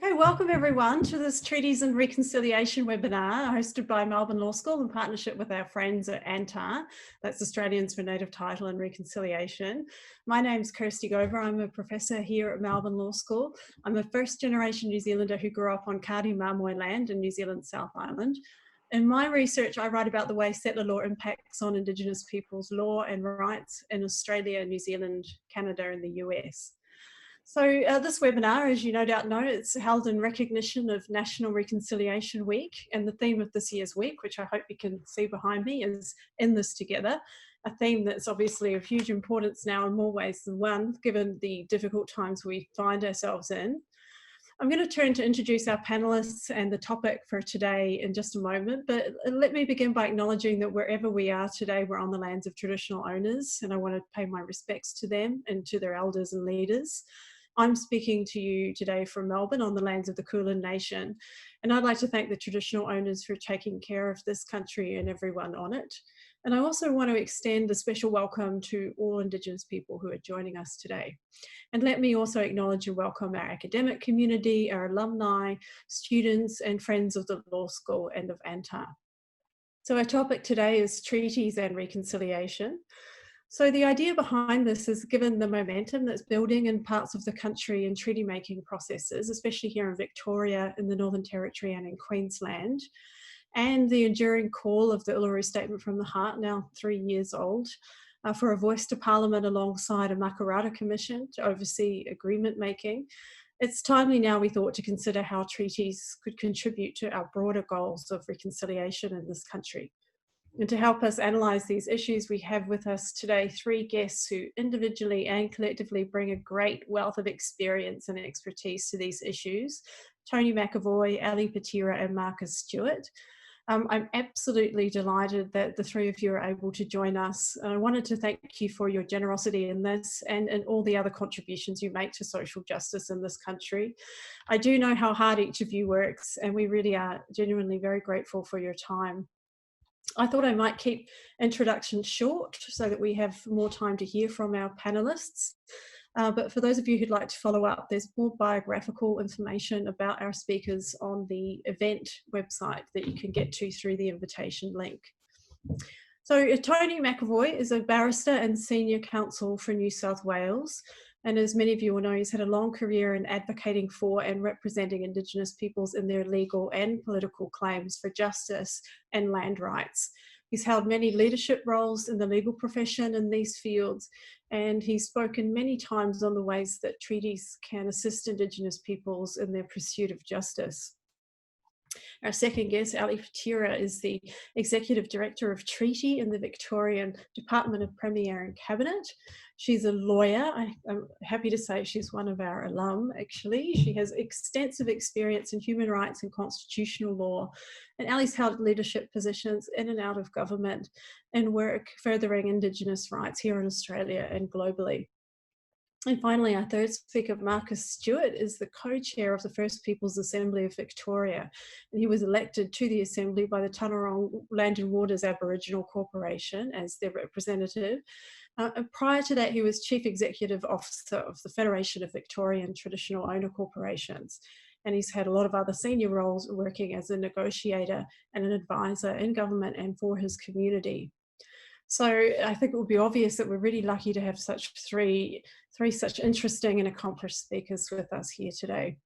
Okay, welcome everyone to this Treaties and Reconciliation webinar hosted by Melbourne Law School in partnership with our friends at ANTaR, that's Australians for Native Title and Reconciliation. My name's Kirsty Gover. I'm a professor here at Melbourne Law School. I'm a first generation New Zealander who grew up on Kādi Māmoe land in New Zealand's South Island. In my research, I write about the way settler law impacts on Indigenous peoples' law and rights in Australia, New Zealand, Canada and the US. So this webinar, as you no doubt know, it's held in recognition of National Reconciliation Week, and the theme of this year's week, which I hope you can see behind me, is In This Together, a theme that's obviously of huge importance now in more ways than one, given the difficult times we find ourselves in. I'm going to turn to introduce our panellists and the topic for today in just a moment, but let me begin by acknowledging that wherever we are today, we're on the lands of traditional owners, and I want to pay my respects to them and to their elders and leaders. I'm speaking to you today from Melbourne on the lands of the Kulin Nation, and I'd like to thank the traditional owners for taking care of this country and everyone on it. And I also want to extend a special welcome to all Indigenous people who are joining us today. And let me also acknowledge and welcome our academic community, our alumni, students and friends of the law school and of ANTaR. So our topic today is Treaties and Reconciliation. So the idea behind this is, given the momentum that's building in parts of the country in treaty making processes, especially here in Victoria, in the Northern Territory and in Queensland, and the enduring call of the Uluru Statement from the Heart, now 3 years old, for a voice to Parliament alongside a Makarrata Commission to oversee agreement making, it's timely now, we thought, to consider how treaties could contribute to our broader goals of reconciliation in this country. And to help us analyse these issues, we have with us today 3 guests who individually and collectively bring a great wealth of experience and expertise to these issues: Tony McAvoy, Elly, Patira and Marcus Stewart. I'm absolutely delighted that the 3 of you are able to join us. I wanted to thank you for your generosity in this and all the other contributions you make to social justice in this country. I do know how hard each of you works, and we really are genuinely very grateful for your time. I thought I might keep introductions short so that we have more time to hear from our panellists. But for those of you who'd like to follow up, there's more biographical information about our speakers on the event website that you can get to through the invitation link. So Tony McAvoy is a barrister and senior counsel for New South Wales. And as many of you will know, he's had a long career in advocating for and representing Indigenous peoples in their legal and political claims for justice and land rights. He's held many leadership roles in the legal profession in these fields, and he's spoken many times on the ways that treaties can assist Indigenous peoples in their pursuit of justice. Our second guest, Elly Patira, is the Executive Director of Treaty in the Victorian Department of Premier and Cabinet. She's a lawyer. I'm happy to say she's one of our alum, actually. She has extensive experience in human rights and constitutional law, and Elly's held leadership positions in and out of government and work furthering Indigenous rights here in Australia and globally. And finally, our third speaker, Marcus Stewart, is the co-chair of the First Peoples Assembly of Victoria, and he was elected to the Assembly by the Taunarong Land and Waters Aboriginal Corporation as their representative. Prior to that, he was Chief Executive Officer of the Federation of Victorian Traditional Owner Corporations, and he's had a lot of other senior roles working as a negotiator and an advisor in government and for his community. So I think it will be obvious that we're really lucky to have such three such interesting and accomplished speakers with us here today.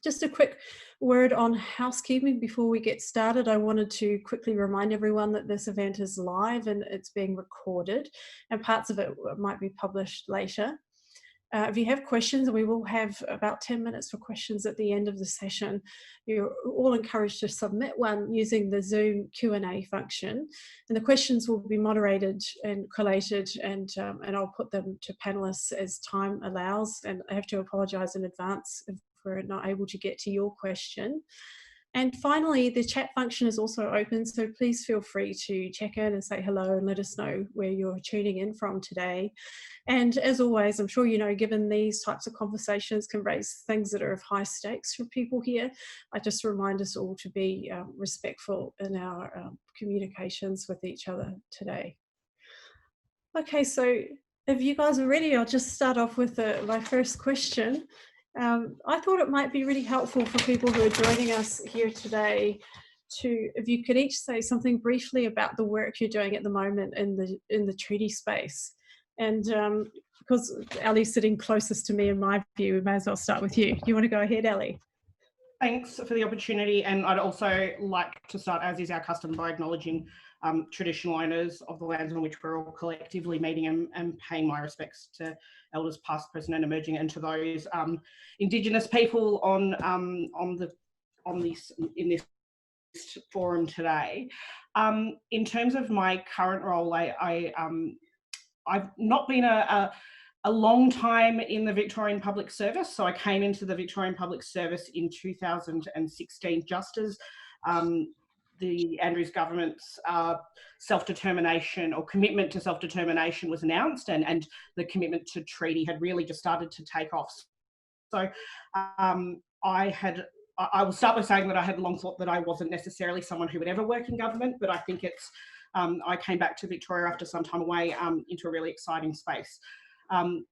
Just a quick word on housekeeping before we get started. I wanted to quickly remind everyone that this event is live and it's being recorded, and parts of it might be published later. If you have questions, and we will have about 10 minutes for questions at the end of the session, you're all encouraged to submit one using the Zoom Q&A function. And the questions will be moderated and collated, and I'll put them to panellists as time allows. And I have to apologise in advance if we're not able to get to your question. And finally, the chat function is also open, so please feel free to check in and say hello and let us know where you're tuning in from today. And as always, I'm sure you know, given these types of conversations can raise things that are of high stakes for people here, I just remind us all to be respectful in our communications with each other today. Okay, so if you guys are ready, I'll just start off with my first question. I thought it might be really helpful for people who are joining us here today to, if you could each say something briefly about the work you're doing at the moment in the treaty space. And because Elly's sitting closest to me in my view, we may as well start with you. You want to go ahead, Elly? Thanks for the opportunity, and I'd also like to start, as is our custom, by acknowledging traditional owners of the lands on which we're all collectively meeting, and paying my respects to elders past, present and emerging, and to those Indigenous people in this forum today. In terms of my current role, I've not been a long time in the Victorian Public Service. So I came into the Victorian Public Service in 2016, just as the Andrews government's self-determination or commitment to self-determination was announced, and the commitment to treaty had really just started to take off. So I will start by saying that I had long thought that I wasn't necessarily someone who would ever work in government, but I think it's, I came back to Victoria after some time away into a really exciting space.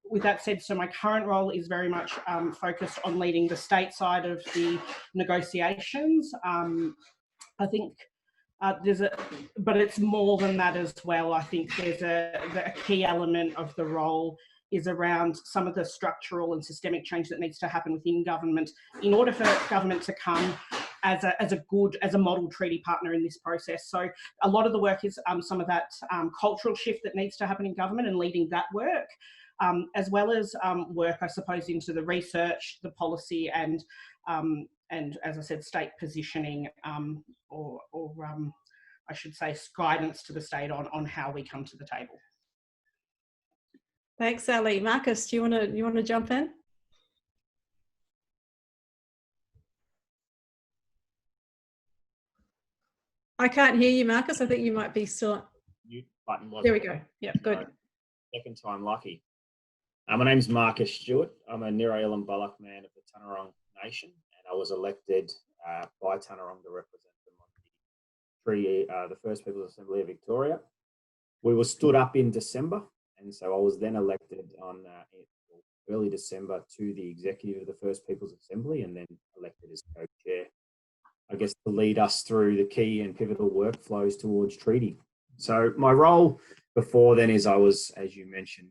With that said, so my current role is very much focused on leading the state side of the negotiations. I think but it's more than that as well. I think there's a key element of the role is around some of the structural and systemic change that needs to happen within government in order for government to come as a model treaty partner in this process. So a lot of the work is some of that cultural shift that needs to happen in government and leading that work, as well as work, I suppose, into the research, the policy, and as I said, state positioning, or I should say guidance to the state on how we come to the table. Thanks, Elly. Marcus, do you want to jump in? I can't hear you, Marcus. I think you might be still. Mute button wasn't. There we go. Yeah, good. Second time lucky. My name's Marcus Stewart. I'm a Nira and Bullock man of the Tanarong Nation, and I was elected by Tanarong to represent them on the First People's Assembly of Victoria. We were stood up in December, and so I was then elected on early December to the executive of the First People's Assembly, and then elected as co-chair, I guess, to lead us through the key and pivotal workflows towards treaty. So my role before then is I was, as you mentioned,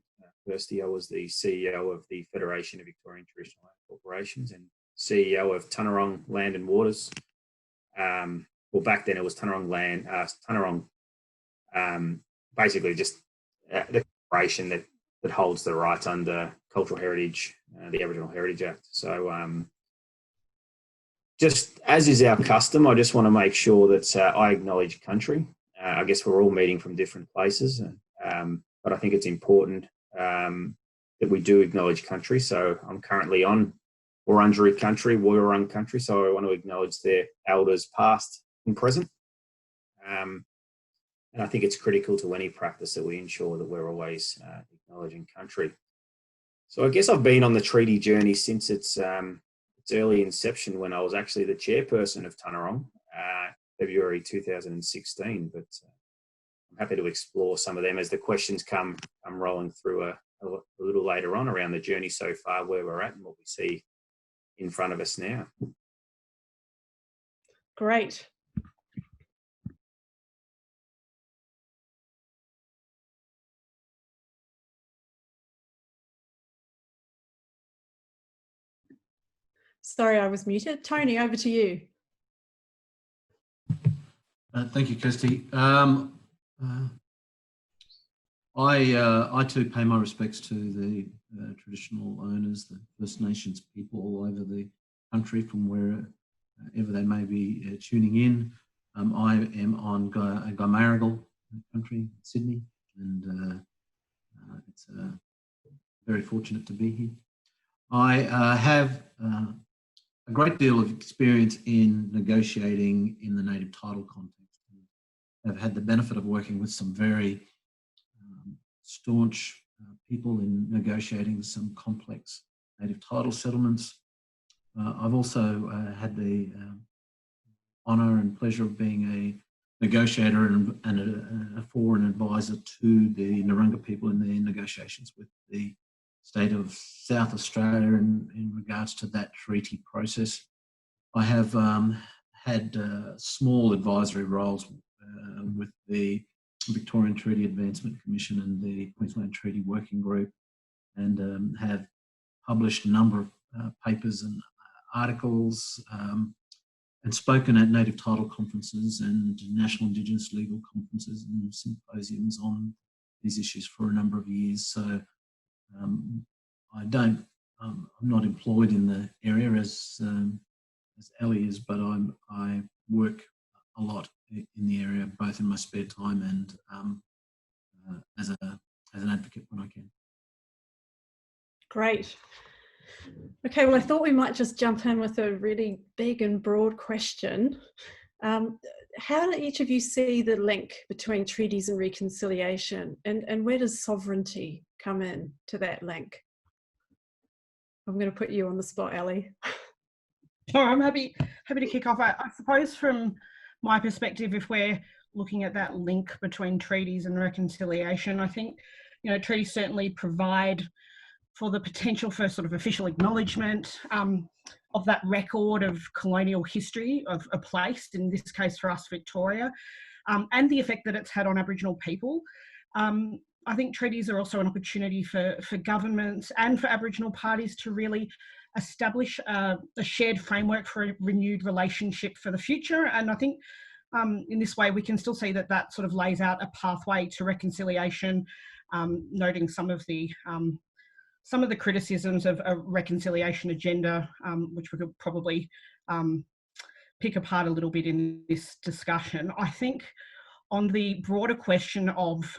Kirsty, I was the CEO of the Federation of Victorian Traditional Land Corporations and CEO of Tanarong Land and Waters. Well, back then it was Tanarong Land, basically just the corporation that holds the rights under cultural heritage, the Aboriginal Heritage Act. So just as is our custom, I just want to make sure that I acknowledge country. I guess we're all meeting from different places, but I think it's important that we do acknowledge country. So I'm currently on Wurundjeri country, Woiwurrung country, so I want to acknowledge their elders past and present. And I think it's critical to any practice that we ensure that we're always acknowledging country. So I guess I've been on the treaty journey since its early inception, when I was actually the chairperson of Tanarong, February 2016. But I'm happy to explore some of them as the questions come rolling through a little later on around the journey so far, where we're at and what we see in front of us now. Great. Sorry, I was muted. Tony, over to you. Thank you, Kirsty. I too pay my respects to the traditional owners, the First Nations people all over the country, from wherever they may be tuning in. I am on Gomer country, Sydney, and it's very fortunate to be here. I have a great deal of experience in negotiating in the native title context. I've had the benefit of working with some very staunch people in negotiating some complex native title settlements. I've also had the honour and pleasure of being a negotiator and for an advisor to the Narungga people in their negotiations with the state of South Australia in regards to that treaty process. I have had small advisory roles with the Victorian Treaty Advancement Commission and the Queensland Treaty Working Group, and have published a number of papers and articles and spoken at native title conferences and national Indigenous legal conferences and symposiums on these issues for a number of years. So I'm not employed in the area as Elly is, but I work a lot in the area, both in my spare time and as an advocate when I can. Great. Okay, well, I thought we might just jump in with a really big and broad question. How do each of you see the link between treaties and reconciliation, and where does sovereignty come in to that link? I'm going to put you on the spot, Elly. Sure, I'm happy to kick off. I suppose from my perspective, if we're looking at that link between treaties and reconciliation, I think, treaties certainly provide for the potential for sort of official acknowledgement of that record of colonial history of a place, in this case for us, Victoria, and the effect that it's had on Aboriginal people. I think treaties are also an opportunity for governments and for Aboriginal parties to really establish a shared framework for a renewed relationship for the future. And I think in this way we can still see that sort of lays out a pathway to reconciliation, noting some of the criticisms of a reconciliation agenda, which we could probably pick apart a little bit in this discussion. I think on the broader question of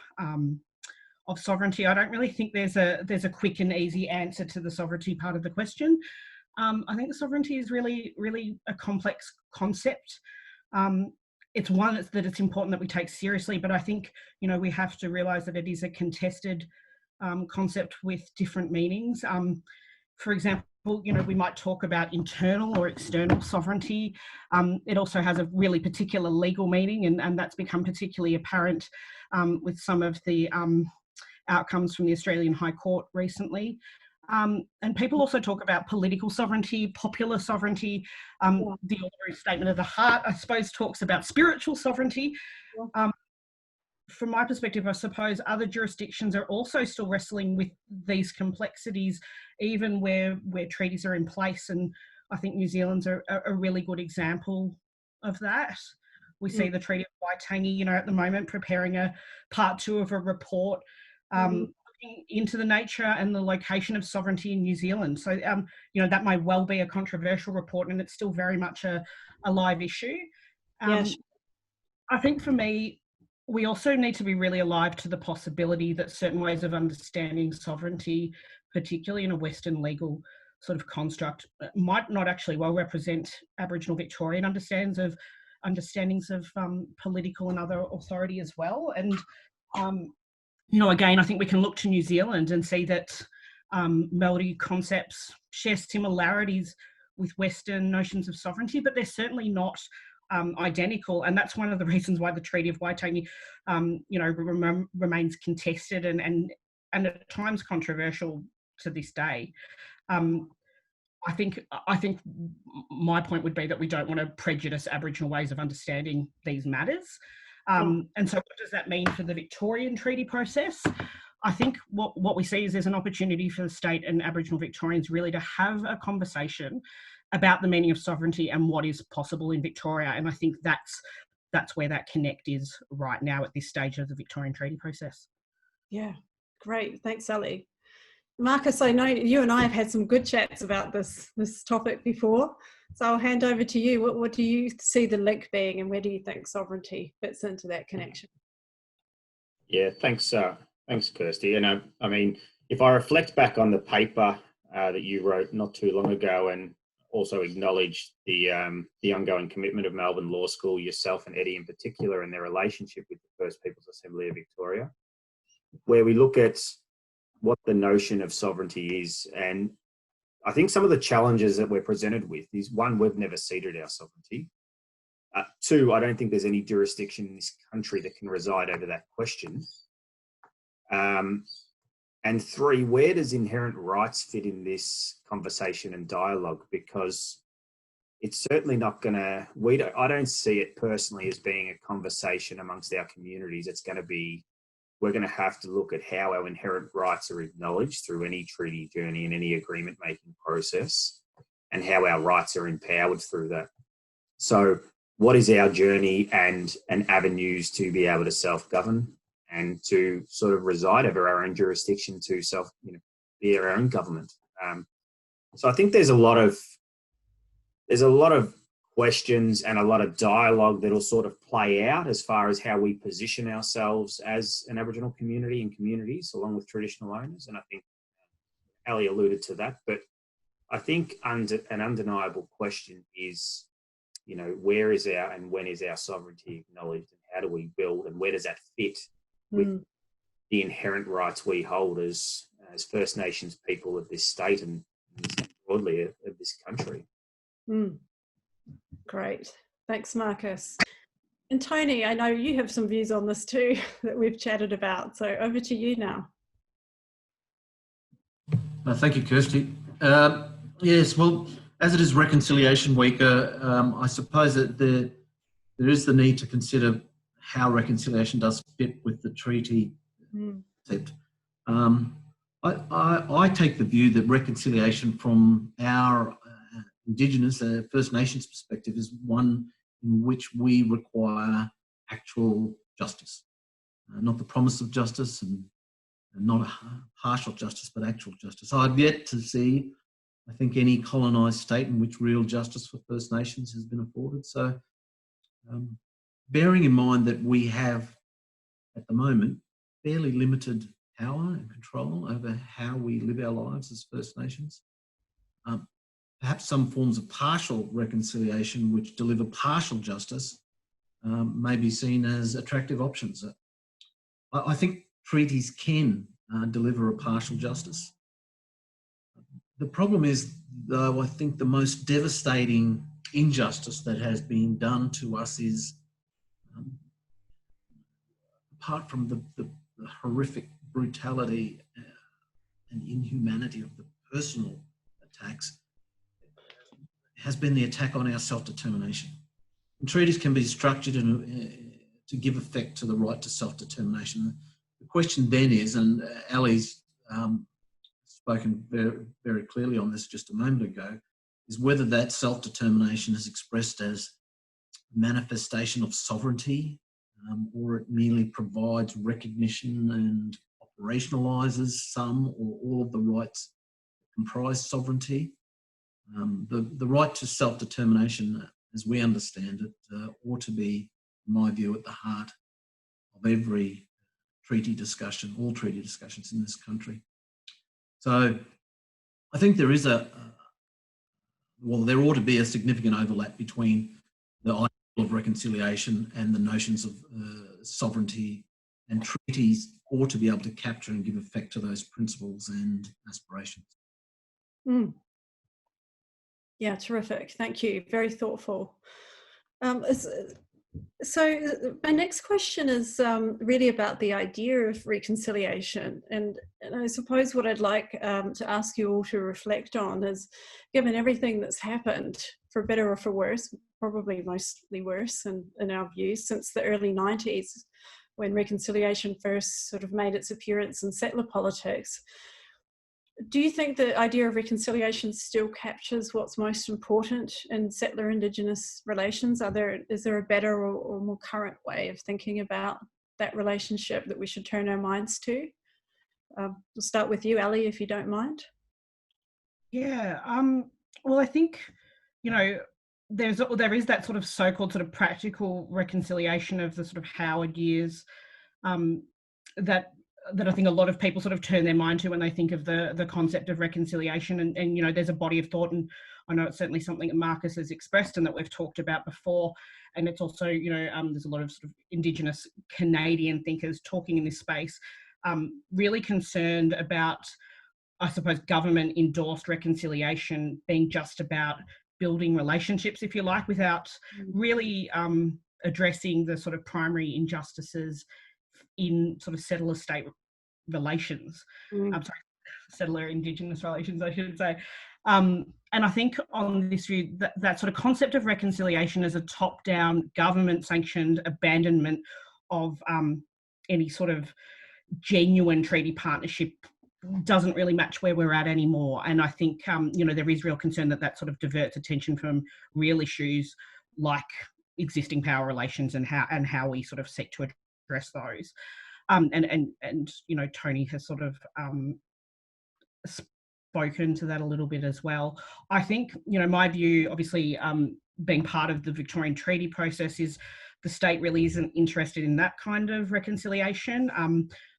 sovereignty, I don't really think there's a quick and easy answer to the sovereignty part of the question. I think sovereignty is really, really a complex concept. It's one that it's important that we take seriously, but I think, we have to realise that it is a contested concept with different meanings. For example, we might talk about internal or external sovereignty. It also has a really particular legal meaning, and that's become particularly apparent with some of the outcomes from the Australian High Court recently. And people also talk about political sovereignty, popular sovereignty. The Uluru Statement of the Heart, I suppose, talks about spiritual sovereignty. From my perspective, I suppose other jurisdictions are also still wrestling with these complexities, even where treaties are in place. And I think New Zealand's a really good example of that. We see the Treaty of Waitangi, at the moment preparing a part 2 of a report looking into the nature and the location of sovereignty in New Zealand. So, that may well be a controversial report, and it's still very much a live issue. Yes. I think for me, we also need to be really alive to the possibility that certain ways of understanding sovereignty, particularly in a Western legal sort of construct, might not actually well represent Aboriginal Victorian understandings of political and other authority as well. And, again, I think we can look to New Zealand and see that Māori concepts share similarities with Western notions of sovereignty, but they're certainly not identical, and that's one of the reasons why the Treaty of Waitangi, remains contested and at times controversial to this day. I think my point would be that we don't want to prejudice Aboriginal ways of understanding these matters. And so, what does that mean for the Victorian treaty process? I think what we see is there's an opportunity for the state and Aboriginal Victorians really to have a conversation about the meaning of sovereignty and what is possible in Victoria. And I think that's where that connect is right now at this stage of the Victorian treaty process. Yeah, great. Thanks, Elly. Marcus, I know you and I have had some good chats about this topic before, so I'll hand over to you. What do you see the link being, and where do you think sovereignty fits into that connection? Yeah, thanks, Kirsty. And I mean, if I reflect back on the paper that you wrote not too long ago, and also acknowledge the ongoing commitment of Melbourne Law School, yourself and Eddie in particular, and their relationship with the First Peoples Assembly of Victoria, where we look at what the notion of sovereignty is. And I think some of the challenges that we're presented with is, one, we've never ceded our sovereignty. Two, I don't think there's any jurisdiction in this country that can reside over that question. And 3, where does inherent rights fit in this conversation and dialogue? Because it's certainly not going to, I don't see it personally as being a conversation amongst our communities. It's going to be, we're going to have to look at how our inherent rights are acknowledged through any treaty journey and any agreement making process, and how our rights are empowered through that. So what is our journey and avenues to be able to self-govern and to sort of reside over our own jurisdiction, to be our own government? So I think there's a lot of questions and a lot of dialogue that'll sort of play out as far as how we position ourselves as an Aboriginal community and communities along with traditional owners. And I think Elly alluded to that, but I think an undeniable question is, where is our and when is our sovereignty acknowledged, and how do we build, and where does that fit with the inherent rights we hold as First Nations people of this state and broadly of this country? Great. Thanks, Marcus. And Tony, I know you have some views on this too that we've chatted about. So over to you now. Thank you, Kirsty. Yes, well, as it is Reconciliation Week, I suppose that there is the need to consider how reconciliation does fit with the treaty concept. I take the view that reconciliation from our Indigenous First Nations perspective is one in which we require actual justice, not the promise of justice and not a partial justice, but actual justice. I've yet to see, I think, any colonised state in which real justice for First Nations has been afforded. So bearing in mind that we have, at the moment, fairly limited power and control over how we live our lives as First Nations, perhaps some forms of partial reconciliation which deliver partial justice may be seen as attractive options. I think treaties can deliver a partial justice. The problem is, though, I think the most devastating injustice that has been done to us is, apart from the horrific brutality and inhumanity of the personal attacks, has been the attack on our self-determination. And treaties can be structured to give effect to the right to self-determination. The question then is, and Elly's spoken very, very clearly on this just a moment ago, is whether that self-determination is expressed as a manifestation of sovereignty, or it merely provides recognition and operationalises some or all of the rights that comprise sovereignty. The right to self-determination, as we understand it, ought to be, in my view, at the heart of every treaty discussion, all treaty discussions in this country. So I think there is there ought to be a significant overlap between the ideal of reconciliation and the notions of sovereignty, and treaties ought to be able to capture and give effect to those principles and aspirations. Yeah, terrific. Thank you. Very thoughtful. So my next question is really about the idea of reconciliation. And I suppose what I'd like to ask you all to reflect on is, given everything that's happened, for better or for worse, probably mostly worse in our views, since the early 90s, when reconciliation first sort of made its appearance in settler politics, do you think the idea of reconciliation still captures what's most important in settler Indigenous relations? Is there a better or more current way of thinking about that relationship that we should turn our minds to? We'll start with you, Elly, if you don't mind. Yeah, well, I think, there is that sort of so-called sort of practical reconciliation of the sort of Howard years that I think a lot of people sort of turn their mind to when they think of the concept of reconciliation. And there's a body of thought, and I know it's certainly something that Marcus has expressed and that we've talked about before. And it's also, there's a lot of sort of Indigenous Canadian thinkers talking in this space, really concerned about, I suppose, government endorsed reconciliation being just about building relationships, if you like, without really addressing the sort of primary injustices in sort of settler state relations. Mm. I'm sorry, settler Indigenous relations, I should say. And I think on this view, that sort of concept of reconciliation as a top-down, government-sanctioned abandonment of any sort of genuine treaty partnership doesn't really match where we're at anymore. And I think, you know, there is real concern that that sort of diverts attention from real issues like existing power relations and how we sort of seek to address those. And you know, Tony has sort of spoken to that a little bit as well. I think, you know, my view, obviously, being part of the Victorian treaty process, is the state really isn't interested in that kind of reconciliation.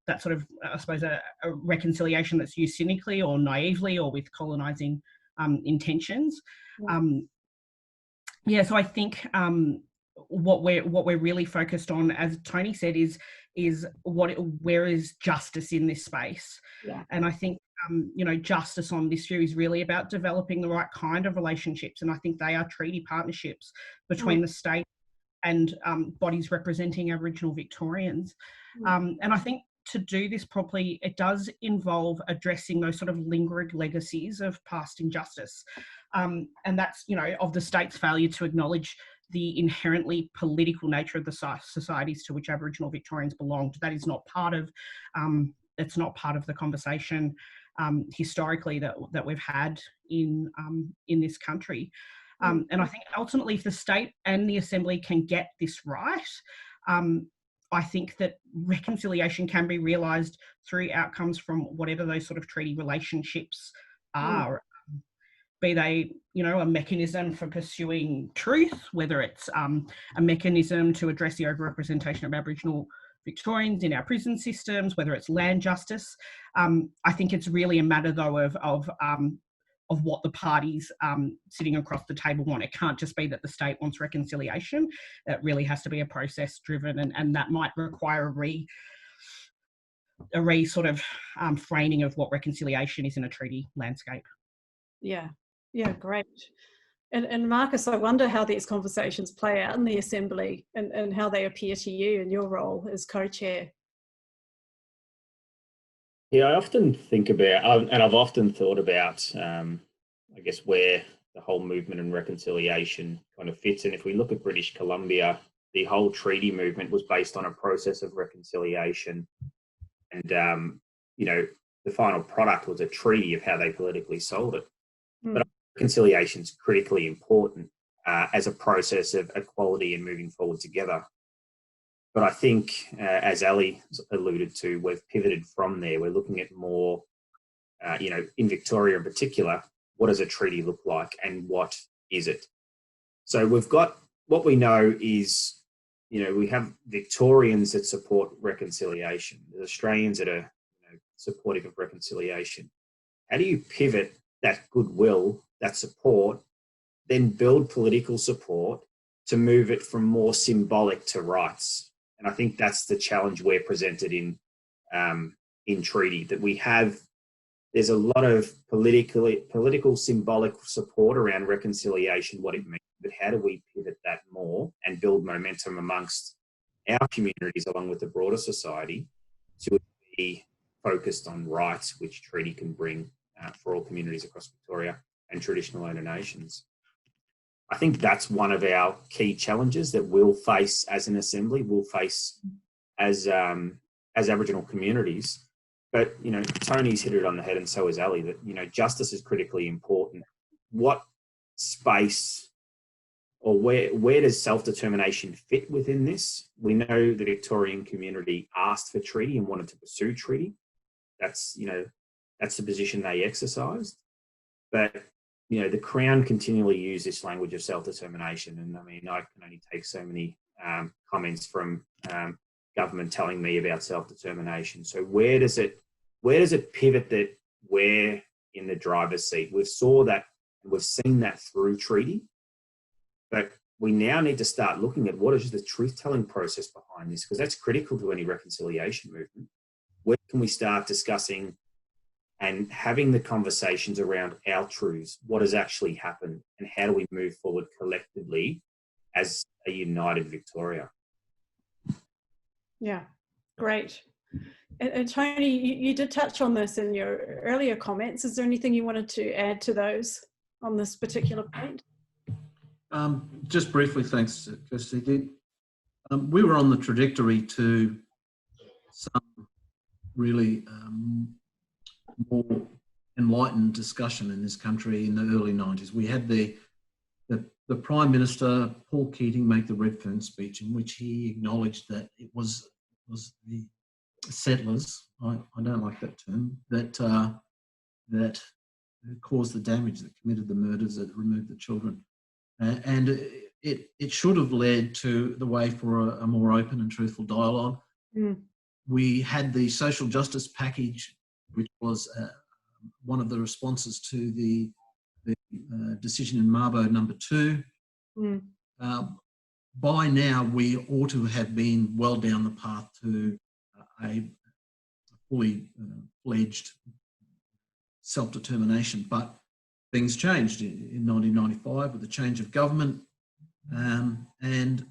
That sort of, I suppose, a reconciliation that's used cynically or naively or with colonising intentions. Yeah, so I think what we're really focused on, as Tony said, is where is justice in this space. Yeah. And I think you know, justice on this view is really about developing the right kind of relationships, and I think they are treaty partnerships between the state and bodies representing Aboriginal Victorians. And I think to do this properly, it does involve addressing those sort of lingering legacies of past injustice. And that's, you know, of the state's failure to acknowledge the inherently political nature of the societies to which Aboriginal Victorians belonged. That is not part of, it's not part of the conversation historically that we've had in this country. And I think ultimately, if the state and the Assembly can get this right, I think that reconciliation can be realised through outcomes from whatever those sort of treaty relationships are. Be they, you know, a mechanism for pursuing truth, whether it's a mechanism to address the overrepresentation of Aboriginal Victorians in our prison systems, whether it's land justice. I think it's really a matter, though, of what the parties sitting across the table want. It can't just be that the state wants reconciliation. It really has to be a process driven, and that might require a re sort of framing of what reconciliation is in a treaty landscape. Yeah, great. And Marcus, I wonder how these conversations play out in the Assembly and how they appear to you in your role as co-chair. Yeah, I often think about, and I've often thought about, I guess, where the whole movement and reconciliation kind of fits. And if we look at British Columbia, the whole treaty movement was based on a process of reconciliation. And, you know, the final product was a treaty of how they politically sold it. But reconciliation is critically important as a process of equality and moving forward together. But I think, as Elly alluded to, we've pivoted from there. We're looking at more, you know, in Victoria in particular, what does a treaty look like and what is it? So we've got, what we know is, you know, we have Victorians that support reconciliation. There's Australians that are, you know, supportive of reconciliation. How do you pivot that goodwill, that support, then build political support to move it from more symbolic to rights? And I think that's the challenge we're presented in treaty, that we have, there's a lot of political symbolic support around reconciliation, what it means, but how do we pivot that more and build momentum amongst our communities along with the broader society to be focused on rights, which treaty can bring for all communities across Victoria and traditional owner nations. I think that's one of our key challenges that we'll face as an Assembly, we'll face as Aboriginal communities. But, you know, Tony's hit it on the head, and so is Elly, that, you know, justice is critically important. What space or where does self-determination fit within this? We know the Victorian community asked for treaty and wanted to pursue treaty. That's, you know, that's the position they exercised. But, you know, the Crown continually use this language of self-determination. And I mean, I can only take so many comments from government telling me about self-determination. So where does it pivot that we're in the driver's seat? We've saw that, and we've seen that through treaty, but we now need to start looking at what is the truth-telling process behind this, because that's critical to any reconciliation movement. Where can we start discussing and having the conversations around our truths, what has actually happened, and how do we move forward collectively as a united Victoria? Yeah, great. And Tony, you did touch on this in your earlier comments. Is there anything you wanted to add to those on this particular point? Just briefly, thanks, Kirsty. We were on the trajectory to some really more enlightened discussion in this country in the early 90s. We had the Prime Minister, Paul Keating, make the Redfern speech in which he acknowledged that it was the settlers, I don't like that term, that caused the damage, that committed the murders, that removed the children. And it should have led to the way for a more open and truthful dialogue. We had the social justice package, which was one of the responses to the decision in Mabo number 2. By now, we ought to have been well down the path to a fully fledged self-determination, but things changed in 1995 with the change of government, and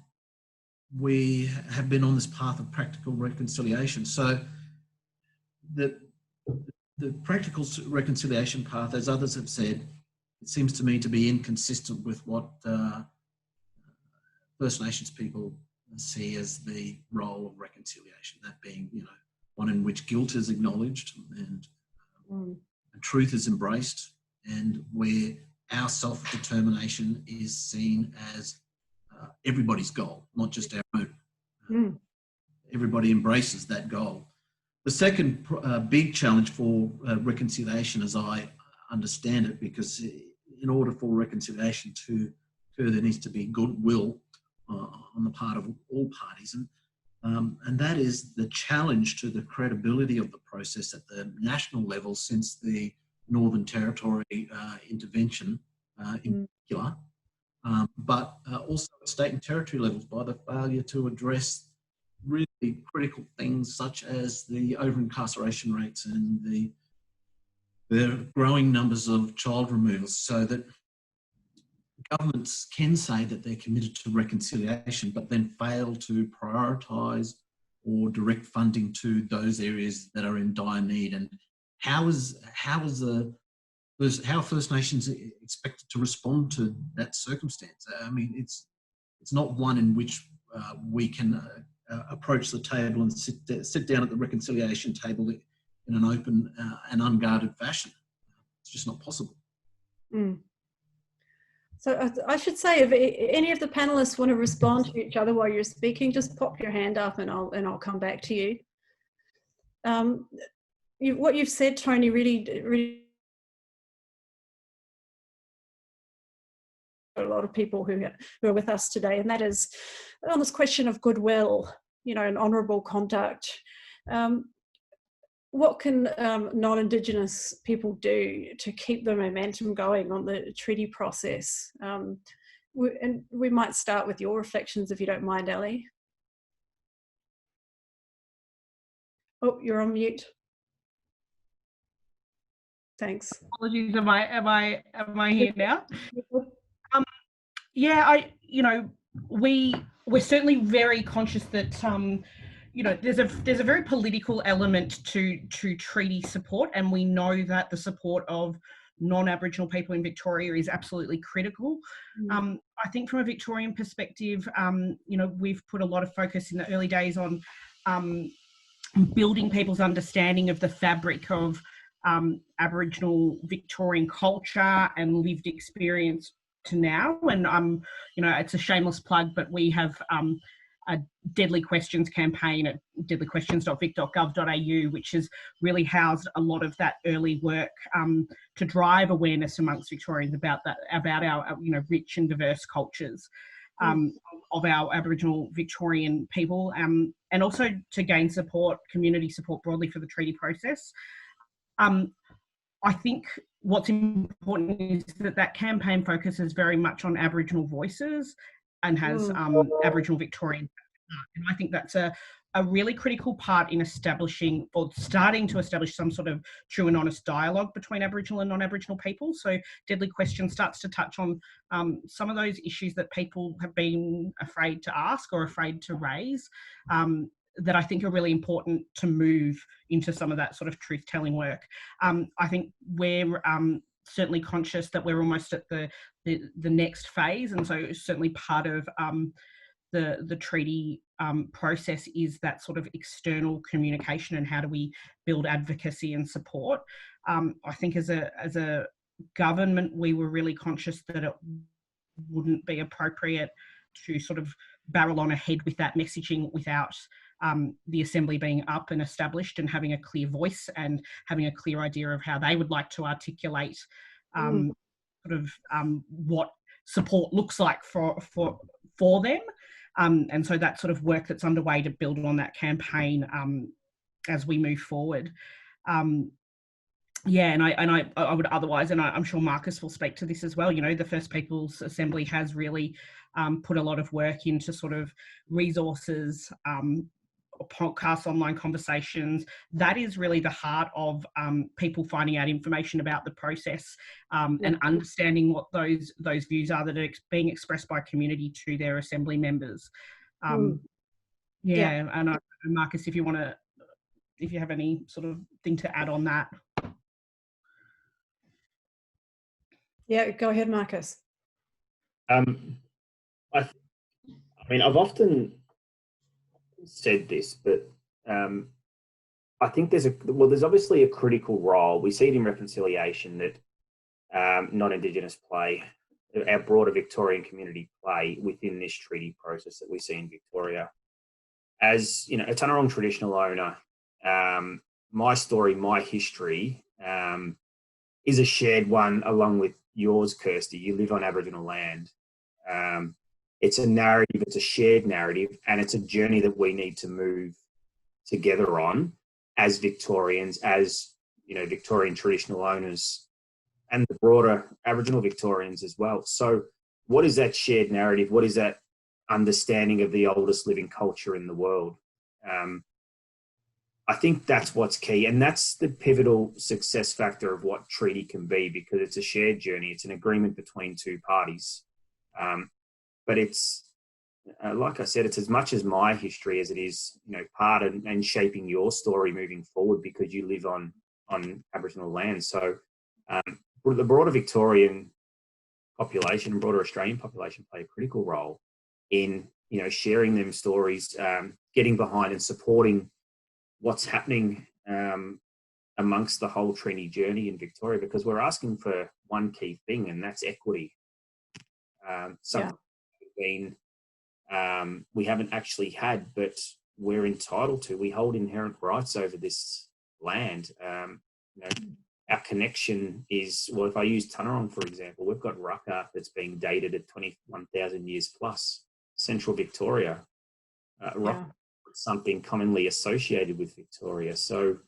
we have been on this path of practical reconciliation. So the practical reconciliation path, as others have said, it seems to me to be inconsistent with what First Nations people see as the role of reconciliation, that being, one in which guilt is acknowledged and truth is embraced, and where our self-determination is seen as everybody's goal, not just our own. Everybody embraces that goal. The second big challenge for reconciliation, as I understand it, because in order for reconciliation to occur, there needs to be goodwill on the part of all parties. And that is the challenge to the credibility of the process at the national level since the Northern Territory intervention in particular, but also at state and territory levels by the failure to address really critical things such as the over-incarceration rates and the growing numbers of child removals, so that governments can say that they're committed to reconciliation, but then fail to prioritise or direct funding to those areas that are in dire need. And how are First Nations expected to respond to that circumstance? I mean, it's not one in which we can approach the table and sit down at the reconciliation table in an open and unguarded fashion. It's just not possible. So I should say, if any of the panelists want to respond to each other while you're speaking, just pop your hand up and I'll come back to you. What you've said, Tony, really a lot of people who are with us today, and that is on this question of goodwill, and honourable conduct. What can non-Indigenous people do to keep the momentum going on the treaty process? And we might start with your reflections, if you don't mind, Elly. Oh, you're on mute. Thanks. Apologies. Am I here now? Yeah, we're certainly very conscious that there's a very political element to treaty support, and we know that the support of non-Aboriginal people in Victoria is absolutely critical. I think from a Victorian perspective, we've put a lot of focus in the early days on building people's understanding of the fabric of Aboriginal Victorian culture and lived experience to now. And it's a shameless plug, but we have a Deadly Questions campaign at deadlyquestions.vic.gov.au, which has really housed a lot of that early work to drive awareness amongst Victorians about our rich and diverse cultures of our Aboriginal Victorian people, and also to gain community support broadly for the treaty process. I think what's important is that campaign focuses very much on Aboriginal voices and has Aboriginal Victorian. And I think that's a really critical part in establishing or starting to establish some sort of true and honest dialogue between Aboriginal and non-Aboriginal people. So Deadly Question starts to touch on some of those issues that people have been afraid to ask or afraid to raise. that I think are really important to move into some of that sort of truth-telling work. I think we're certainly conscious that we're almost at the next phase, and so certainly part of the treaty process is that sort of external communication and how do we build advocacy and support. I think as a government, we were really conscious that it wouldn't be appropriate to sort of barrel on ahead with that messaging without the Assembly being up and established and having a clear voice and having a clear idea of how they would like to articulate what support looks like for them. And so that sort of work that's underway to build on that campaign as we move forward. Yeah, and I would otherwise, and I'm sure Marcus will speak to this as well, you know, the First Peoples Assembly has really put a lot of work into sort of resources, podcasts, online conversations. That is really the heart of people finding out information about the process and understanding what those views are that are being expressed by community to their Assembly members. And Marcus, if you have any sort of thing to add on that. Yeah, go ahead, Marcus. I mean, I've often said this, but I think there's obviously a critical role. We see it in reconciliation that non-Indigenous play, our broader Victorian community play within this treaty process that we see in Victoria. As you know, a Tanarong traditional owner, my story, my history is a shared one along with yours, Kirsty. You live on Aboriginal land. It's a narrative, it's a shared narrative, and it's a journey that we need to move together on as Victorians, as you know, Victorian traditional owners, and the broader Aboriginal Victorians as well. So what is that shared narrative? What is that understanding of the oldest living culture in the world? I think that's what's key, and that's the pivotal success factor of what treaty can be, because it's a shared journey. It's an agreement between two parties. But it's, like I said, it's as much as my history as it is, you know, part and shaping your story moving forward because you live on Aboriginal land. So the broader Victorian population, broader Australian population play a critical role in, you know, sharing them stories, getting behind and supporting what's happening amongst the whole treaty journey in Victoria, because we're asking for one key thing, and that's equity. Something we haven't actually had, but we're entitled to. We hold inherent rights over this land. You know, our connection is, well, if I use Tanarong, for example, we've got Raka that's being dated at 21,000 years plus. Central Victoria, Raka is something commonly associated with Victoria. So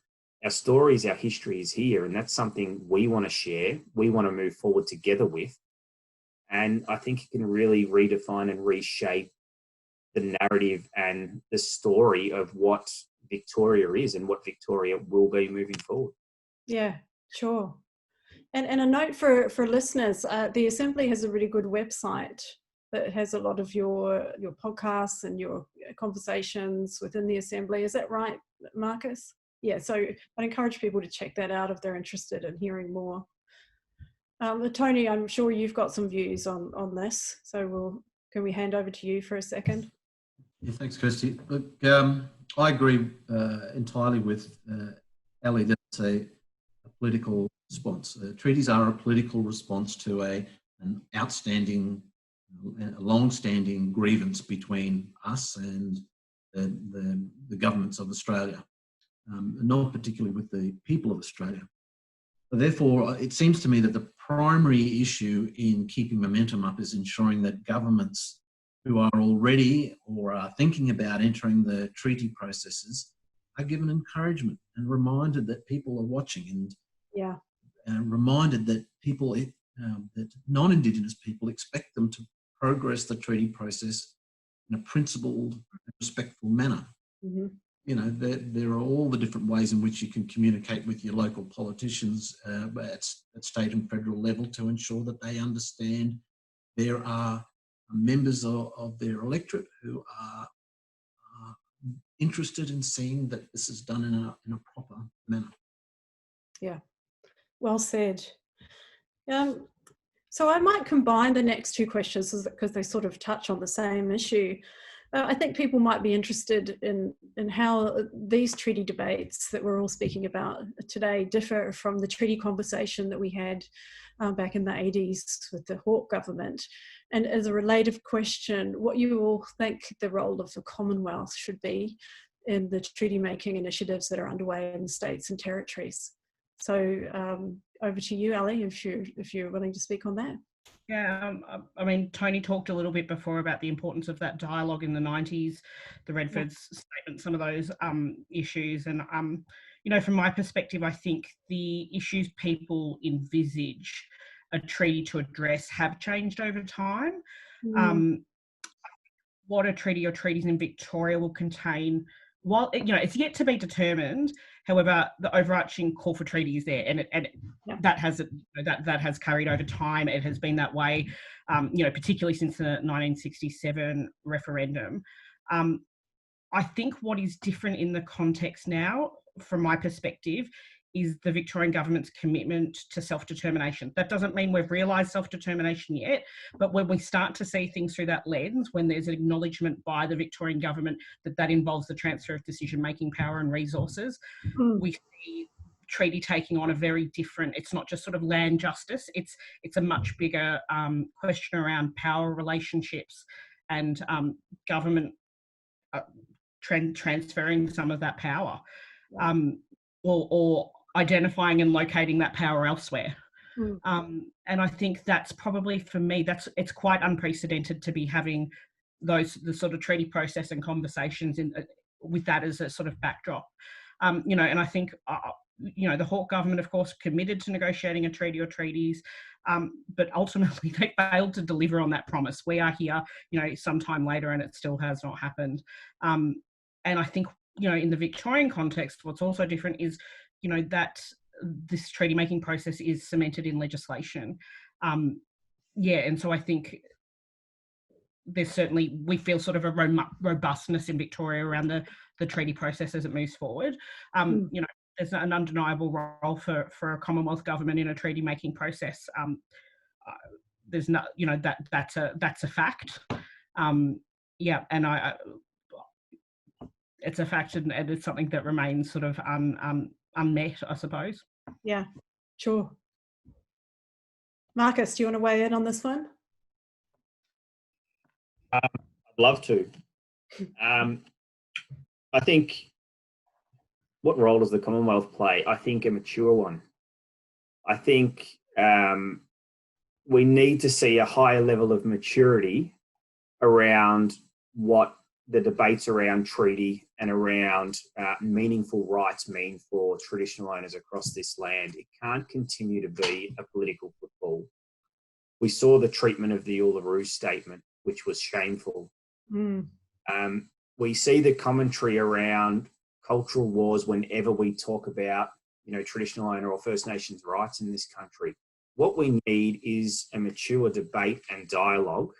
our stories, our history is here, and that's something we want to share. We want to move forward together with. And I think it can really redefine and reshape the narrative and the story of what Victoria is and what Victoria will be moving forward. Yeah, sure. And a note for listeners, the Assembly has a really good website that has a lot of your podcasts and your conversations within the Assembly. Is that right, Marcus? Yeah, so I'd encourage people to check that out if they're interested in hearing more. Tony, I'm sure you've got some views on this, so can we hand over to you for a second? Yeah, thanks, Kirsty. Look, I agree entirely with Elly that it's a political response. Treaties are a political response to an outstanding, long-standing grievance between us and the governments of Australia, not particularly with the people of Australia. Therefore, it seems to me that the primary issue in keeping momentum up is ensuring that governments who are already or are thinking about entering the treaty processes are given encouragement and reminded that people are watching, and reminded that people, that non-Indigenous people expect them to progress the treaty process in a principled, respectful manner. Mm-hmm. You know, there are all the different ways in which you can communicate with your local politicians at state and federal level to ensure that they understand there are members of their electorate who are interested in seeing that this is done in a proper manner. Yeah, well said. So I might combine the next two questions because they sort of touch on the same issue. I think people might be interested in how these treaty debates that we're all speaking about today differ from the treaty conversation that we had back in the 80s with the Hawke government. And as a related question, what you all think the role of the Commonwealth should be in the treaty making initiatives that are underway in states and territories. So over to you, Elly, if you're willing to speak on that. Yeah, I mean, Tony talked a little bit before about the importance of that dialogue in the 90s, the Redford's statement, some of those issues. And, you know, from my perspective, I think the issues people envisage a treaty to address have changed over time. What a treaty or treaties in Victoria will contain, while, you know, it's yet to be determined. However, the overarching call for treaty is there, and that has carried over time. It has been that way, you know, particularly since the 1967 referendum. I think what is different in the context now, from my perspective, is the Victorian government's commitment to self-determination. That doesn't mean we've realised self-determination yet, but when we start to see things through that lens, when there's an acknowledgement by the Victorian government that that involves the transfer of decision-making power and resources, we see treaty taking on a very different, it's not just sort of land justice, it's a much bigger question around power relationships and government transferring some of that power. Or identifying and locating that power elsewhere. And I think that's probably, for me, it's quite unprecedented to be having the sort of treaty process and conversations with that as a sort of backdrop. You know, and I think, you know, the Hawke government, of course, committed to negotiating a treaty or treaties, but ultimately they failed to deliver on that promise. We are here, you know, sometime later and it still has not happened. And I think, you know, in the Victorian context, what's also different is, you know, that this treaty making process is cemented in legislation. And so I think there's certainly, we feel sort of a robustness in Victoria around the treaty process as it moves forward. You know, there's an undeniable role for a Commonwealth government in a treaty making process. There's not, you know, that's a fact. Yeah, and it's a fact, and it's something that remains sort of unmet, I suppose. Yeah, sure. Marcus, do you want to weigh in on this one? I'd love to. I think, what role does the Commonwealth play? I think a mature one. I think we need to see a higher level of maturity around what the debates around treaty and around meaningful rights mean for traditional owners across this land. It can't continue to be a political football. We saw the treatment of the Uluru Statement, which was shameful. We see the commentary around cultural wars whenever we talk about, you know, traditional owner or First Nations rights in this country. What we need is a mature debate and dialogue,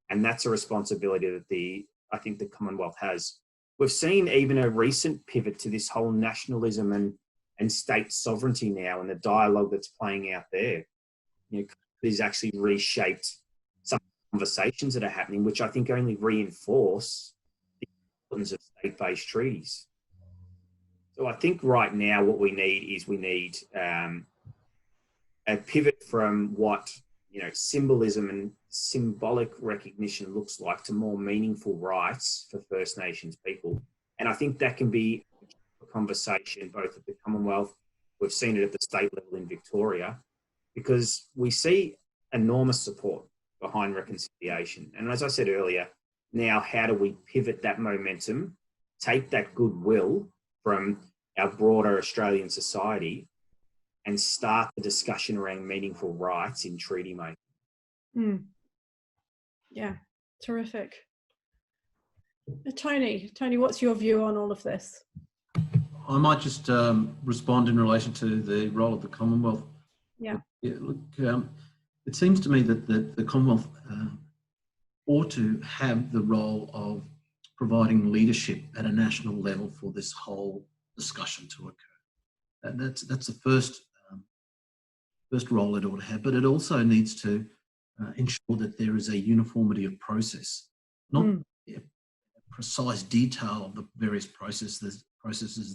and that's a responsibility that I think the Commonwealth has. We've seen even a recent pivot to this whole nationalism and state sovereignty now, and the dialogue that's playing out there. You know, has actually reshaped some conversations that are happening, which I think only reinforce the importance of state-based treaties. So I think right now what we need a pivot from what, you know, symbolism and symbolic recognition looks like to more meaningful rights for First Nations people. And I think that can be a conversation both at the Commonwealth, we've seen it at the state level in Victoria, because we see enormous support behind reconciliation. And as I said earlier, now how do we pivot that momentum, take that goodwill from our broader Australian society and start the discussion around meaningful rights in treaty making? Yeah, terrific. Tony, what's your view on all of this? I might just respond in relation to the role of the Commonwealth. Yeah. Look, it seems to me that the Commonwealth ought to have the role of providing leadership at a national level for this whole discussion to occur. That's the first role it ought to have, but it also needs to ensure that there is a uniformity of process, not a precise detail of the various processes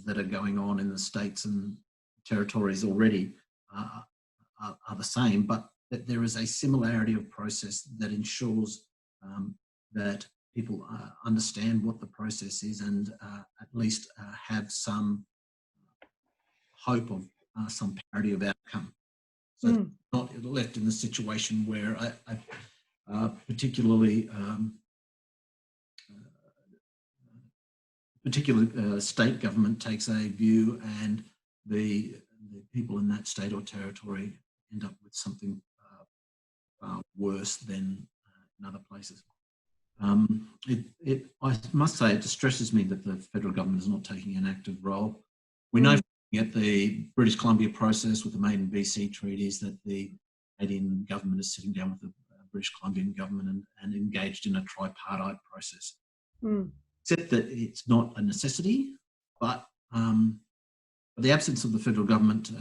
that are going on in the states and territories already are the same, but that there is a similarity of process that ensures that people understand what the process is and at least have some hope of some parity of outcome. So not left in the situation where a particular state government takes a view and the people in that state or territory end up with something far worse than in other places. I must say, it distresses me that the federal government is not taking an active role. We know at the British Columbia process with the Maine and BC treaties that the Canadian government is sitting down with the British Columbian government and engaged in a tripartite process. Except that it's not a necessity, but the absence of the federal government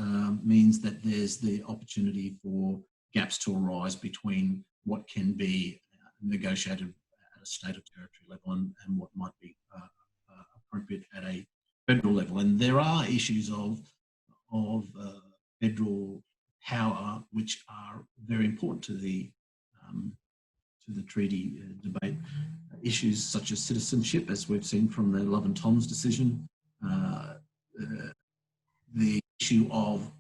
means that there's the opportunity for gaps to arise between what can be negotiated at a state or territory level and what might be appropriate at a federal level. And there are issues of federal power which are very important to the treaty debate. Issues such as citizenship, as we've seen from the Love and Tom's decision, the issue of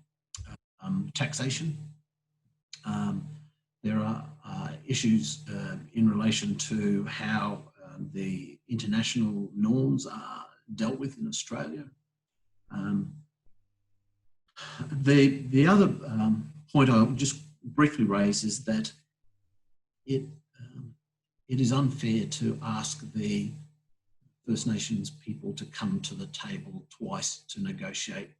taxation. There are issues in relation to how the international norms are dealt with in Australia. The other point I'll just briefly raise is that it is unfair to ask the First Nations people to come to the table twice to negotiate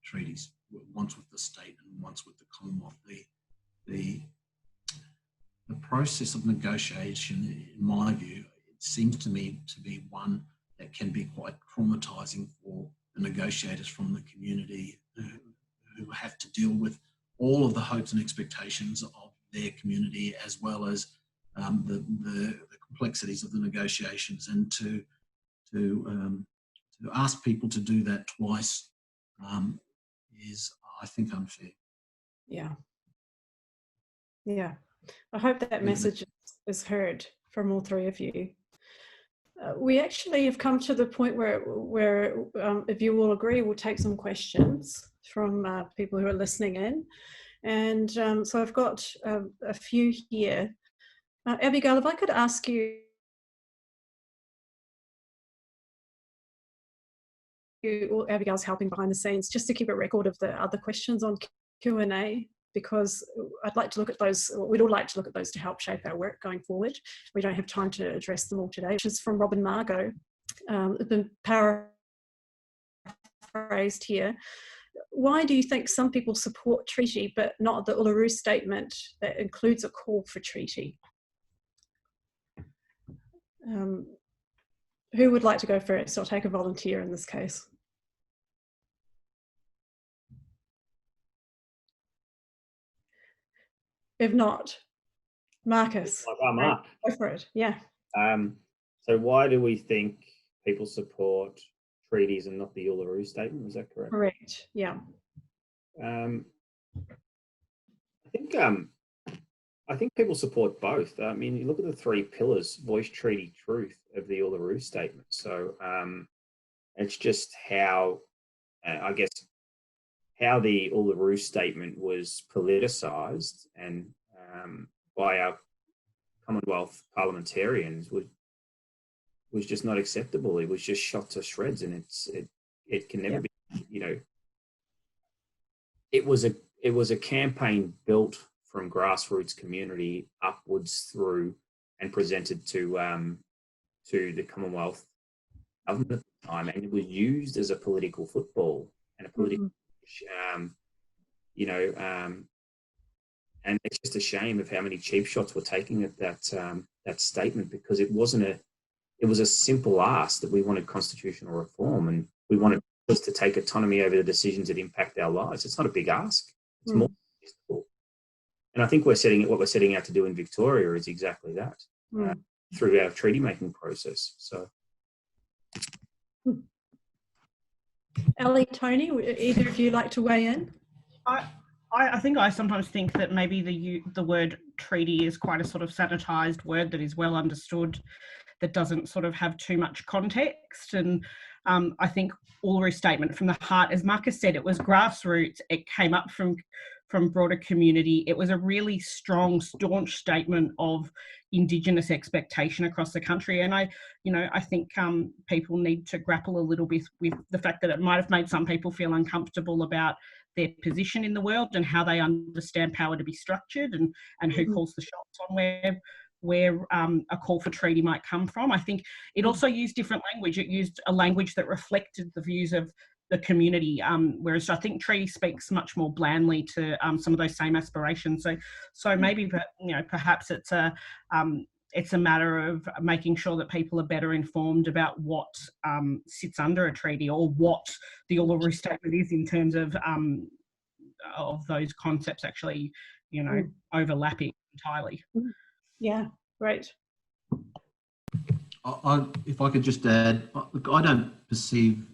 treaties, once with the state and once with the Commonwealth. The process of negotiation, in my view, it seems to me to be one that can be quite traumatising for the negotiators from the community who have to deal with all of the hopes and expectations of their community, as well as the complexities of the negotiations, and to ask people to do that twice is, I think, unfair. Yeah. I hope that message is heard from all three of you. We actually have come to the point where if you all agree, we'll take some questions from people who are listening in. And so I've got a few here. Abigail, if I could ask you, Abigail's helping behind the scenes, just to keep a record of the other questions on Q&A, because I'd like to look at those, we'd all like to look at those to help shape our work going forward. We don't have time to address them all today, which is from Robin Margot. It's been paraphrased here. Why do you think some people support treaty but not the Uluru Statement that includes a call for treaty? Who would like to go first? I'll take a volunteer in this case. If not, Marcus. Mark. Go for it, yeah. So why do we think people support treaties and not the Uluru Statement? Is that correct? Correct, yeah. I think people support both. I mean, you look at the three pillars: voice, treaty, truth of the Uluru Statement. So it's just how, I guess, how the Uluru Statement was politicised and by our Commonwealth parliamentarians was just not acceptable. It was just shot to shreds, and it can never be. You know, it was a campaign built from grassroots community upwards through and presented to the Commonwealth government at the time, and it was used as a political football and a political, and it's just a shame of how many cheap shots were taking at that statement, because it wasn't it was a simple ask that we wanted constitutional reform and we wanted us to take autonomy over the decisions that impact our lives. It's not a big ask. It's more reasonable. And I think what we're setting out to do in Victoria is exactly that through our treaty making process. So, Elly, Tony, either of you like to weigh in? I think I sometimes think that maybe the word treaty is quite a sort of sanitised word that is well understood, that doesn't sort of have too much context. And I think Uluru Statement from the heart, as Marcus said, it was grassroots. It came up from broader community. It was a really strong, staunch statement of Indigenous expectation across the country. And I think people need to grapple a little bit with the fact that it might have made some people feel uncomfortable about their position in the world and how they understand power to be structured and who calls the shots on where a call for treaty might come from. I think it also used different language. It used a language that reflected the views of the community, whereas I think treaty speaks much more blandly to some of those same aspirations. So maybe perhaps it's a matter of making sure that people are better informed about what sits under a treaty or what the Uluru Statement is in terms of those concepts actually, overlapping entirely. Yeah, great. If I could just add, look, I don't perceive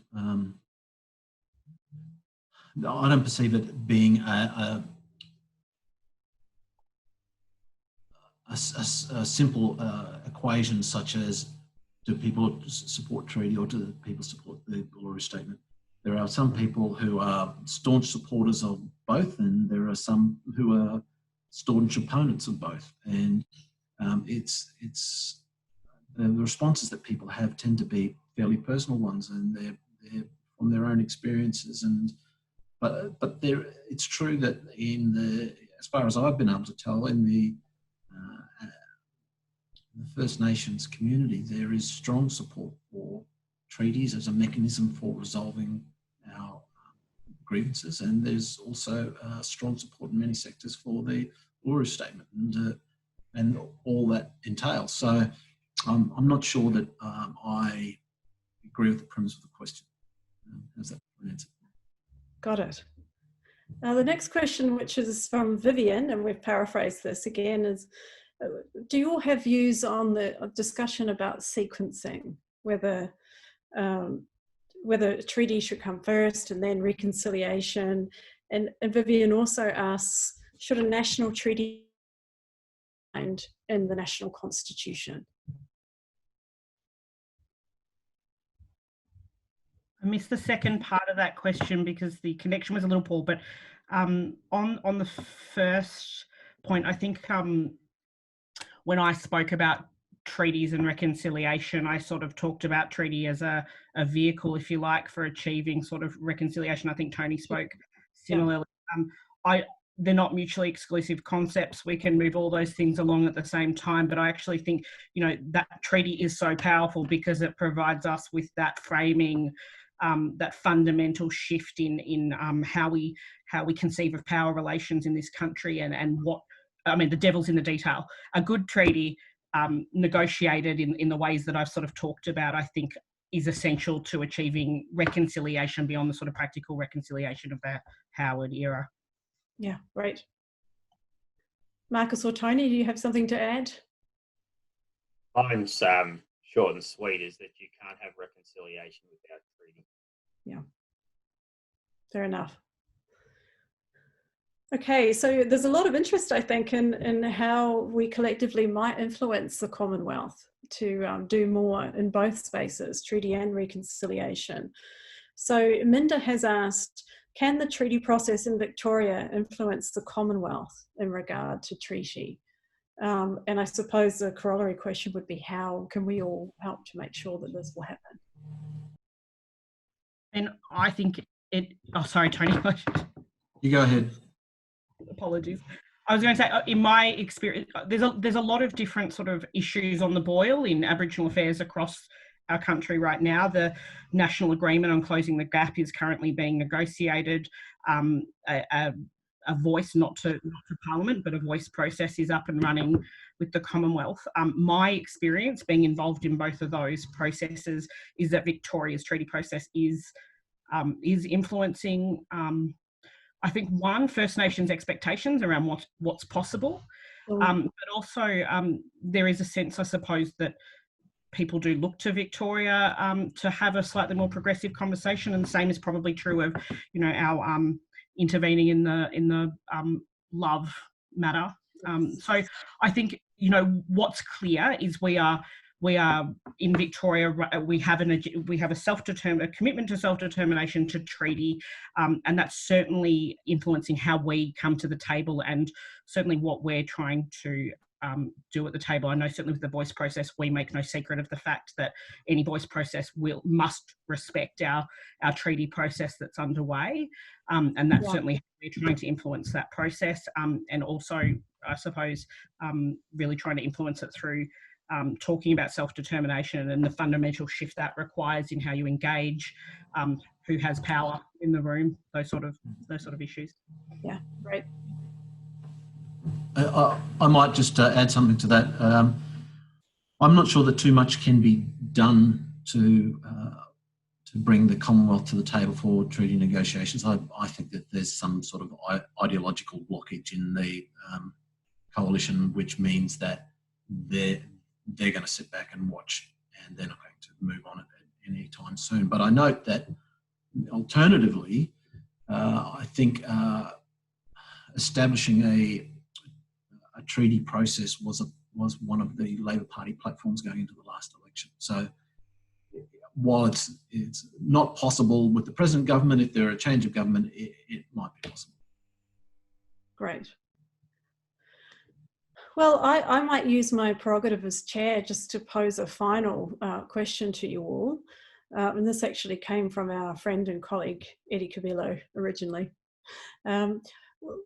it being a simple equation such as do people support treaty or do people support the Uluru Statement. There are some people who are staunch supporters of both, and there are some who are staunch opponents of both. And it's the responses that people have tend to be fairly personal ones, and they're from their own experiences. But it's true that as far as I've been able to tell, in the First Nations community, there is strong support for treaties as a mechanism for resolving our grievances, and there's also strong support in many sectors for the Uluru Statement and all that entails. So I'm not sure that I agree with the premise of the question. How's that for an answer? Got it. The next question, which is from Vivian, and we've paraphrased this again, is do you all have views on the discussion about sequencing, whether a treaty should come first and then reconciliation? And Vivian also asks, should a national treaty be signed in the national constitution? I missed the second part of that question because the connection was a little poor, but on the first point, I think when I spoke about treaties and reconciliation, I sort of talked about treaty as a vehicle, if you like, for achieving sort of reconciliation. I think Tony spoke similarly. They're not mutually exclusive concepts. We can move all those things along at the same time, but I actually think, that treaty is so powerful because it provides us with that framing, that fundamental shift in how we conceive of power relations in this country and what, the devil's in the detail. A good treaty negotiated in the ways that I've sort of talked about, I think is essential to achieving reconciliation beyond the sort of practical reconciliation of the Howard era. Yeah, great. Marcus or Tony, do you have something to add? Mine's short and sweet, is that you can't have reconciliation without treaty. Yeah, fair enough. Okay, so there's a lot of interest, I think, in how we collectively might influence the Commonwealth to do more in both spaces, treaty and reconciliation. So Minda has asked, can the treaty process in Victoria influence the Commonwealth in regard to treaty? And I suppose the corollary question would be, how can we all help to make sure that this will happen? And I think sorry, Tony. You go ahead. Apologies. I was going to say, in my experience, there's a lot of different sort of issues on the boil in Aboriginal affairs across our country right now. The national agreement on closing the gap is currently being negotiated. A a voice, not to Parliament, but a voice process is up and running with the Commonwealth. My experience being involved in both of those processes is that Victoria's treaty process is influencing, I think, one, First Nations expectations around what's possible, but also there is a sense, I suppose, that people do look to Victoria to have a slightly more progressive conversation, and the same is probably true of, you know, our intervening in the love matter. So I think, you know, what's clear is we are in Victoria. We have a commitment to self-determination, to treaty, and that's certainly influencing how we come to the table, and certainly what we're trying to do at the table. I know certainly with the voice process, we make no secret of the fact that any voice process must respect our treaty process that's underway, and that's certainly how we're trying to influence that process, and also, I suppose, really trying to influence it through talking about self-determination and the fundamental shift that requires in how you engage, who has power in the room, those sort of issues. Yeah, great. I might just add something to that. I'm not sure that too much can be done to bring the Commonwealth to the table for treaty negotiations. I think that there's some sort of ideological blockage in the coalition, which means that they're going to sit back and watch, and they're not going to move on it any time soon. But I note that alternatively, I think establishing a treaty process was one of the Labor Party platforms going into the last election. So while it's not possible with the present government, if there are a change of government, it might be possible. Great. Well, I might use my prerogative as chair just to pose a final question to you all. And this actually came from our friend and colleague, Eddie Cabillo, originally.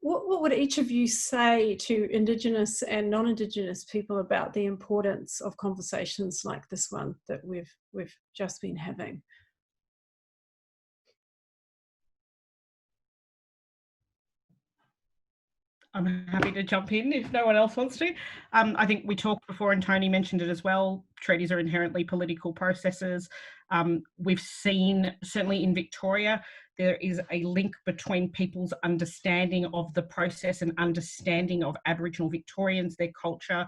What would each of you say to Indigenous and non-Indigenous people about the importance of conversations like this one that we've just been having? I'm happy to jump in if no one else wants to. I think we talked before, and Tony mentioned it as well, treaties are inherently political processes. We've seen, certainly in Victoria, there is a link between people's understanding of the process and understanding of Aboriginal Victorians, their culture,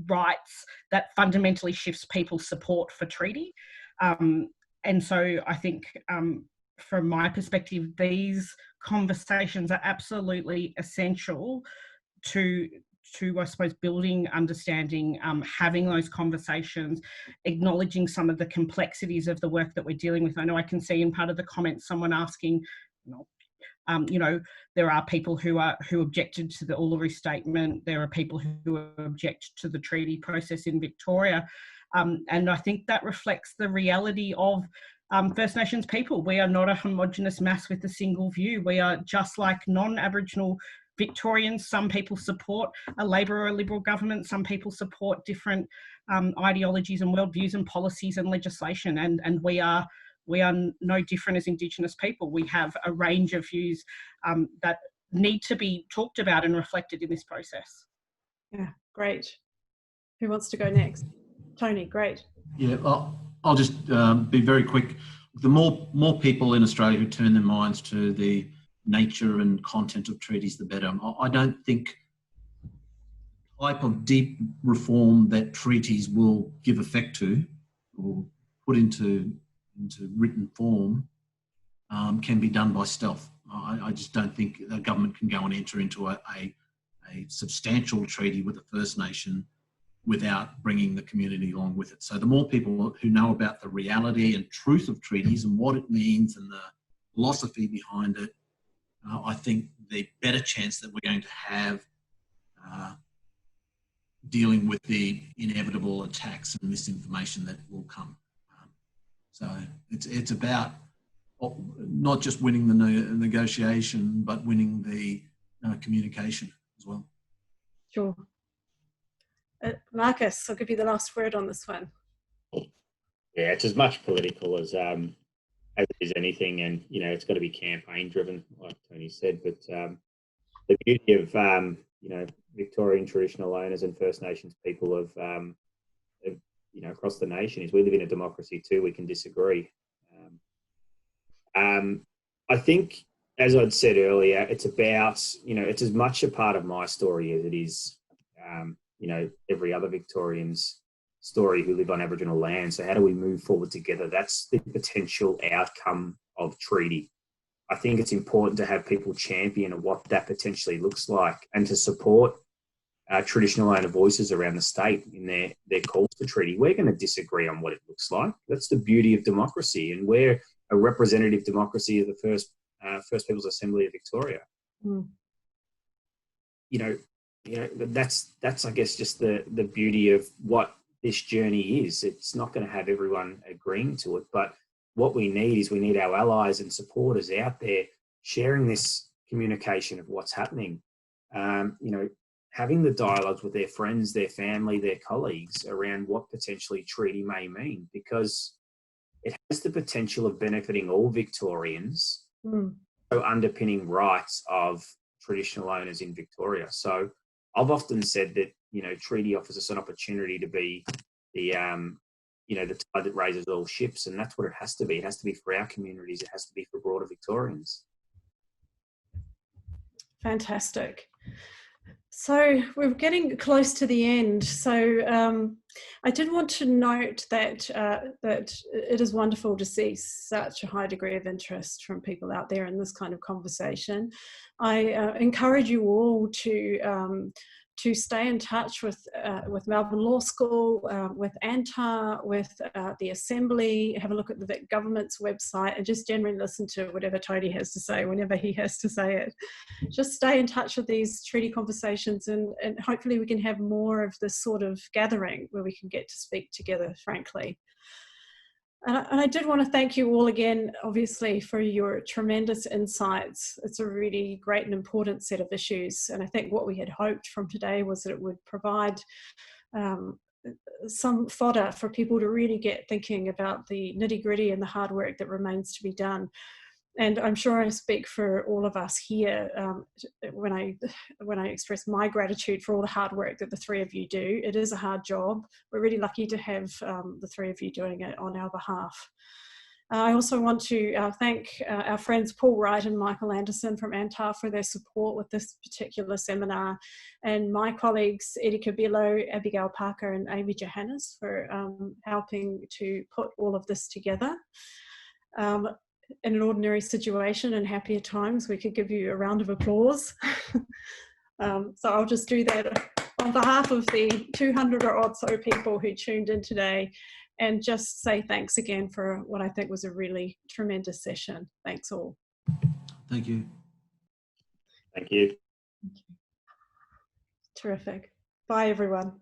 rights, that fundamentally shifts people's support for treaty. And so I think from my perspective, these conversations are absolutely essential to I suppose, building understanding, having those conversations, acknowledging some of the complexities of the work that we're dealing with. I know I can see in part of the comments someone asking, you know, there are people who objected to the Uluru Statement. There are people who object to the treaty process in Victoria. And I think that reflects the reality of First Nations people. We are not a homogenous mass with a single view. We are just like non-Aboriginal Victorians. Some people support a Labor or a Liberal government. Some people support different ideologies and worldviews and policies and legislation. And we are no different as Indigenous people. We have a range of views that need to be talked about and reflected in this process. Yeah, great. Who wants to go next? Tony, great. Yeah, I'll just be very quick. The more people in Australia who turn their minds to the nature and content of treaties, the better. I don't think the type of deep reform that treaties will give effect to or put into written form can be done by stealth. I just don't think the government can go and enter into a substantial treaty with the First Nation without bringing the community along with it. So the more people who know about the reality and truth of treaties and what it means and the philosophy behind it, I think the better chance that we're going to have dealing with the inevitable attacks and misinformation that will come. So it's about not just winning the negotiation, but winning the communication as well. Sure. Marcus, I'll give you the last word on this one. Yeah, it's as much political as it is anything, and you know, it's got to be campaign driven, like Tony said, but the beauty of you know, Victorian traditional owners and First Nations people of you know, across the nation is we live in a democracy too. We can disagree. I think, as I'd said earlier, it's about, you know, it's as much a part of my story as it is, you know, every other Victorian's story who live on Aboriginal land. So how do we move forward together? That's the potential outcome of treaty. I think it's important to have people champion what that potentially looks like and to support traditional owner voices around the state in their calls to treaty. We're going to disagree on what it looks like. That's the beauty of democracy, and we're a representative democracy of the First Peoples Assembly of Victoria. Mm. You know, that's I guess just the beauty of what this journey is. It's not going to have everyone agreeing to it, but what we need our allies and supporters out there sharing this communication of what's happening. You know, having the dialogues with their friends, their family, their colleagues around what potentially treaty may mean, because it has the potential of benefiting all Victorians, so underpinning rights of traditional owners in Victoria. So I've often said that, you know, treaty offers us an opportunity to be the, you know, the tide that raises all ships, and that's what it has to be. It has to be for our communities. It has to be for broader Victorians. Fantastic. So we're getting close to the end. So I did want to note that that it is wonderful to see such a high degree of interest from people out there in this kind of conversation. I encourage you all to stay in touch with Melbourne Law School, with ANTaR, with the Assembly, have a look at the Vic Government's website, and just generally listen to whatever Tony has to say whenever he has to say it. Just stay in touch with these treaty conversations, and hopefully we can have more of this sort of gathering where we can get to speak together, frankly. And I did want to thank you all again, obviously, for your tremendous insights. It's a really great and important set of issues. And I think what we had hoped from today was that it would provide some fodder for people to really get thinking about the nitty-gritty and the hard work that remains to be done. And I'm sure I speak for all of us here when I express my gratitude for all the hard work that the three of you do. It is a hard job. We're really lucky to have the three of you doing it on our behalf. I also want to thank our friends Paul Wright and Michael Anderson from ANTaR for their support with this particular seminar, and my colleagues Eddie Cabillo, Abigail Parker and Amy Johannes for helping to put all of this together. In an ordinary situation and happier times, we could give you a round of applause. So I'll just do that on behalf of the 200 or odd so people who tuned in today, and just say thanks again for what I think was a really tremendous session. Thanks all. Thank you. Thank you. Terrific. Bye, everyone.